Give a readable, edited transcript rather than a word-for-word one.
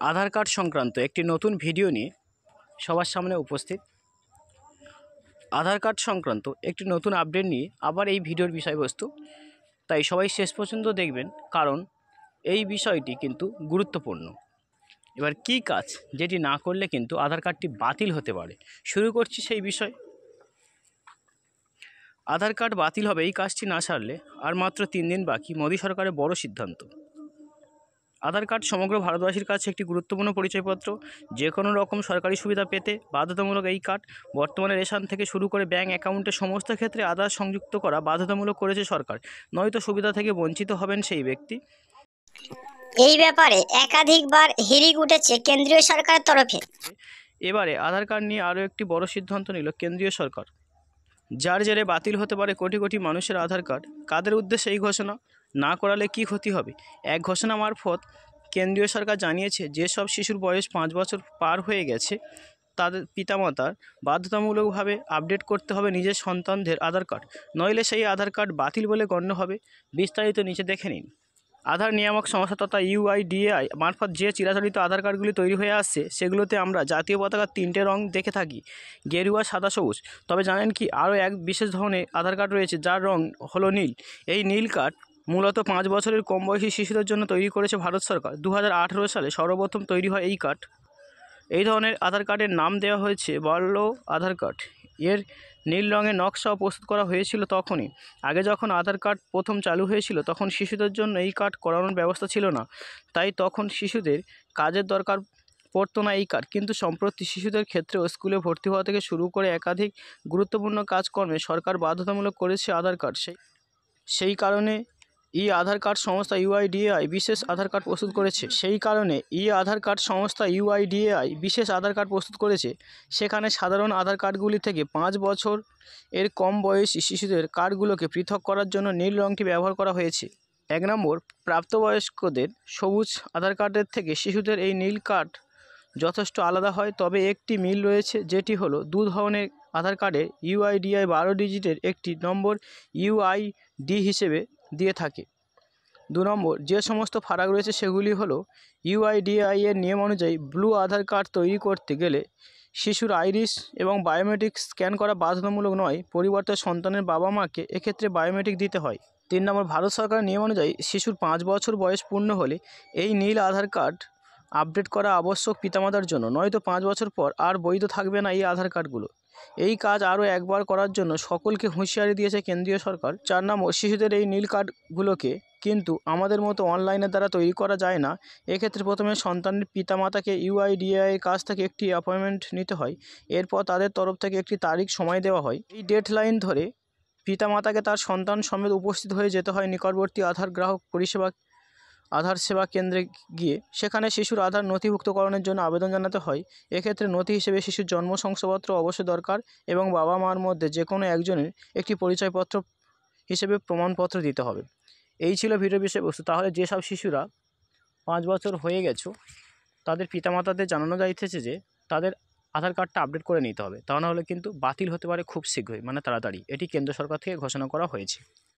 আধার card সংক্রান্ত একটি নতুন ভিডিও নিয়ে সবার সামনে উপস্থিত। আধার কার্ড সংক্রান্ত একটি নতুন আপডেট নিয়ে আবার এই ভিডিওর বিষয়বস্তু, তাই সবাই শেষ পর্যন্ত দেখবেন, কারণ এই বিষয়টি কিন্তু গুরুত্বপূর্ণ। এবার কি কাজ যেটি না করলে কিন্তু আধার কার্ডটি বাতিল হতে পারে, শুরু করছি সেই বিষয়। আধার কার্ড বাতিল হবে এই কাজটি না সারলে আর মাত্র 3 দিন বাকি। মোদী সরকারের বড় সিদ্ধান্ত। আধার কার্ড সমগ্র ভারতবাসীর কাছে একটি গুরুত্বপূর্ণ পরিচয়পত্র। যে কোনো রকম সরকারি সুবিধা পেতে বাধ্যতামূলক এই কার্ড। বর্তমানে রেশন থেকে শুরু করে ব্যাঙ্ক অ্যাকাউন্টের সমস্ত ক্ষেত্রে আধার সংযুক্ত করা বাধ্যতামূলক করেছে সরকার, নয়তো সুবিধা থেকে বঞ্চিত হবেন সেই ব্যক্তি। এই ব্যাপারে একাধিকবার হিড়িক উঠেছে কেন্দ্রীয় সরকারের তরফে। এবারে আধার কার্ড নিয়ে আরও একটি বড় সিদ্ধান্ত নিল কেন্দ্রীয় সরকার, যার জেরে বাতিল হতে পারে কোটি কোটি মানুষের আধার কার্ড। কাদের উদ্দেশ্যে এই ঘোষণা? না করালে কি ক্ষতি হবে? এক ঘোষণা মারফত কেন্দ্রীয় সরকার জানিয়েছে, যেসব শিশুর বয়স 5 বছর পার হয়ে গেছে তাদের পিতামাতার বাধ্যতামূলকভাবে আপডেট করতে হবে নিজের সন্তানদের আধার কার্ড, নইলে সেই আধার কার্ড বাতিল বলে গণ্য হবে। বিস্তারিত নিচে দেখে নিন। আধার নিয়ামক সংস্থা তথা UIDAI মারফত যে চিরাচরিত আধার কার্ডগুলি তৈরি হয়ে আসছে, সেগুলোতে আমরা জাতীয় পতাকার 3টে রং দেখে থাকি, গেরুয়া, সাদা, সবুজ। তবে জানেন কি, আরও এক বিশেষ ধরনের আধার কার্ড রয়েছে, যার রং হলো নীল। এই নীল কার্ড মূলত 5 বছরের কম বয়সী শিশুদের জন্য তৈরি করেছে ভারত সরকার। 2018 সালে সর্বপ্রথম তৈরি হয় এই কার্ড। এই ধরনের আধার কার্ডের নাম দেওয়া হয়েছে বাল্য আধার কার্ড। এর নীল রঙের নকশাও প্রস্তুত করা হয়েছিল তখনই। আগে যখন আধার কার্ড প্রথম চালু হয়েছিল, তখন শিশুদের জন্য এই কার্ড করানোর ব্যবস্থা ছিল না, তাই তখন শিশুদের কাজের দরকার পড়তো না এই কার্ড। কিন্তু সম্প্রতি শিশুদের ক্ষেত্রেও স্কুলে ভর্তি হওয়া থেকে শুরু করে একাধিক গুরুত্বপূর্ণ কাজকর্মে সরকার বাধ্যতামূলক করেছে আধার কার্ড। সেই কারণে আধার কার্ড সংস্থা UIDAI বিশেষ আধার কার্ড প্রস্তুত করেছে। বিশেষ আধার কার্ড প্রস্তুত করেছে। সেখানে সাধারণ আধার কার্ডগুলি থেকে 5 বছর এর কম বয়সী শিশুদের কার্ডগুলোকে পৃথক করার জন্য নীল রঙটি ব্যবহার করা হয়েছে। 1 নম্বর, প্রাপ্তবয়স্কদের সবুজ আধার কার্ডের থেকে শিশুদের এই নীল কার্ড যথেষ্ট আলাদা হয়, তবে একটি মিল রয়েছে, যেটি হলো 2 ধরনের আধার কার্ডে UIDAI 12 ডিজিটের একটি নম্বর UID হিসেবে দিয়ে থাকে। 2 নম্বর, যে সমস্ত ফারাক রয়েছে সেগুলি হলো, UIDAI এর নিয়ম অনুযায়ী ব্লু আধার কার্ড তৈরি করতে গেলে শিশুর আইরিস এবং বায়োমেট্রিক স্ক্যান করা বাধ্যতামূলক নয়, পরিবর্তে সন্তানের বাবা মাকে এক্ষেত্রে বায়োমেট্রিক দিতে হয়। 3 নম্বর, ভারত সরকারের নিয়ম অনুযায়ী শিশুর 5 বছর বয়স পূর্ণ হলে এই নীল আধার কার্ড আপডেট করা আবশ্যক পিতামাতার জন্য, নয়তো 5 বছর পর আর বৈধ থাকবে না এই আধার কার্ডগুলো। এই কাজ আরও একবার করার জন্য সকলকে হুঁশিয়ারি দিয়েছে কেন্দ্রীয় সরকার। 4 নম্বর, শিশুদের এই নীল কার্ডগুলোকে কিন্তু আমাদের মতো অনলাইনের দ্বারা তৈরি করা যায় না। এক্ষেত্রে প্রথমে সন্তানের পিতামাতাকে UIDAI এর কাছ থেকে একটি অ্যাপয়েন্টমেন্ট নিতে হয়। এরপর তাদের তরফ থেকে একটি তারিখ সময় দেওয়া হয়। এই ডেডলাইন ধরে পিতামাতাকে তার সন্তান সমেত উপস্থিত হয়ে যেতে হয় নিকটবর্তী আধার সেবা কেন্দ্রে গিয়ে। সেখানে শিশুর আধার নথিভুক্তকরণের জন্য আবেদন জানাতে হয়। এক্ষেত্রে নথি হিসেবে শিশুর জন্ম শংসাপত্র অবশ্যই দরকার, এবং বাবা মার মধ্যে যে কোনো একজনের একটি পরিচয়পত্র হিসেবে প্রমাণপত্র দিতে হবে। এই ছিল ভিডিও বিষয়বস্তু। তাহলে যেসব শিশুরা 5 বছর হয়ে গেছে, তাদের পিতামাতাদের জানানো যাইতেছে যে তাদের আধার কার্ডটা আপডেট করে নিতে হবে, তা না হলে কিন্তু বাতিল হতে পারে খুব শীঘ্রই, মানে তাড়াতাড়ি। এটি কেন্দ্র সরকার থেকে ঘোষণা করা হয়েছে।